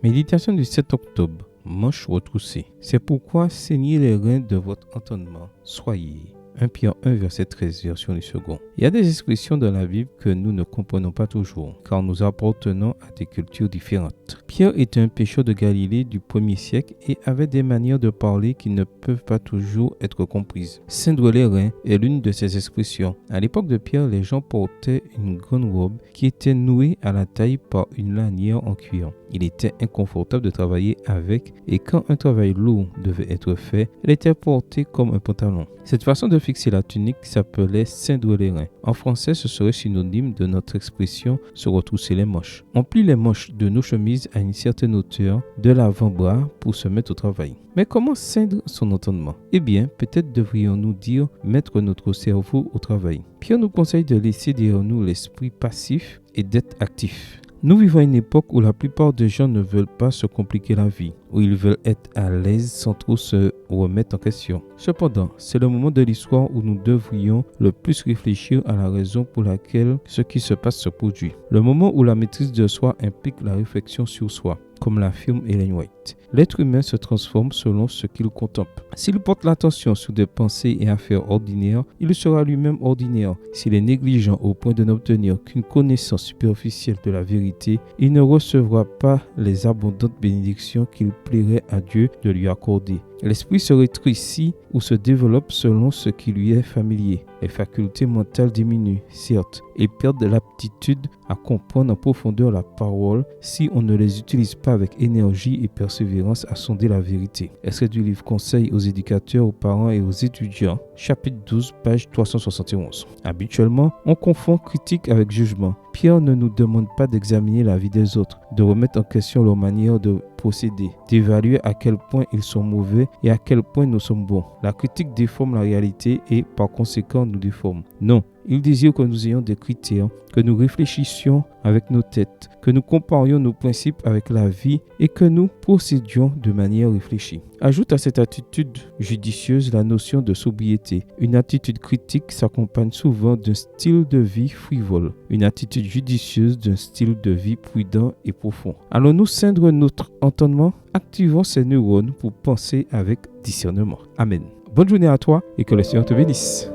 Méditation du 7 octobre, manche retroussée. C'est pourquoi saignez les reins de votre entendement. Soyez. 1 Pierre 1, verset 13, version du second. Il y a des expressions dans la Bible que nous ne comprenons pas toujours, car nous appartenons à des cultures différentes. Pierre était un pêcheur de Galilée du 1er siècle et avait des manières de parler qui ne peuvent pas toujours être comprises. Ceindre les reins est l'une de ces expressions. À l'époque de Pierre, les gens portaient une grande robe qui était nouée à la taille par une lanière en cuir. Il était inconfortable de travailler avec et quand un travail lourd devait être fait, elle était portée comme un pantalon. Cette façon de fixer la tunique s'appelait ceindre les reins. En français, ce serait synonyme de notre expression se retrousser les manches. On plie les manches de nos chemises à une certaine hauteur de l'avant-bras pour se mettre au travail. Mais comment ceindre son entendement? Eh bien, peut-être devrions-nous dire mettre notre cerveau au travail. Pierre nous conseille de laisser derrière nous l'esprit passif et d'être actif. Nous vivons à une époque où la plupart des gens ne veulent pas se compliquer la vie, où ils veulent être à l'aise sans trop se remettre en question. Cependant, c'est le moment de l'histoire où nous devrions le plus réfléchir à la raison pour laquelle ce qui se passe se produit. Le moment où la maîtrise de soi implique la réflexion sur soi, comme l'affirme Ellen White. L'être humain se transforme selon ce qu'il contemple. S'il porte l'attention sur des pensées et affaires ordinaires, il sera lui-même ordinaire. S'il est négligent au point de n'obtenir qu'une connaissance superficielle de la vérité, il ne recevra pas les abondantes bénédictions qu'il plairait à Dieu de lui accorder. L'esprit se rétrécit ou se développe selon ce qui lui est familier. Les facultés mentales diminuent, certes, et perdent l'aptitude à comprendre en profondeur la parole si on ne les utilise pas avec énergie et persévérance à sonder la vérité. Extrait du livre Conseils aux éducateurs, aux parents et aux étudiants, chapitre 12, page 371. Habituellement, on confond critique avec jugement. Pierre ne nous demande pas d'examiner la vie des autres, de remettre en question leur manière de procéder, d'évaluer à quel point ils sont mauvais et à quel point nous sommes bons. La critique déforme la réalité et par conséquent nous déforme. Non, il désire que nous ayons des critères, que nous réfléchissions avec nos têtes, que nous comparions nos principes avec la vie et que nous procédions de manière réfléchie. Ajoute à cette attitude judicieuse la notion de sobriété. Une attitude critique s'accompagne souvent d'un style de vie frivole, une attitude judicieuse d'un style de vie prudent et profond. Allons-nous ceindre notre entendement? Activons ces neurones pour penser avec discernement. Amen. Bonne journée à toi et que le Seigneur te bénisse.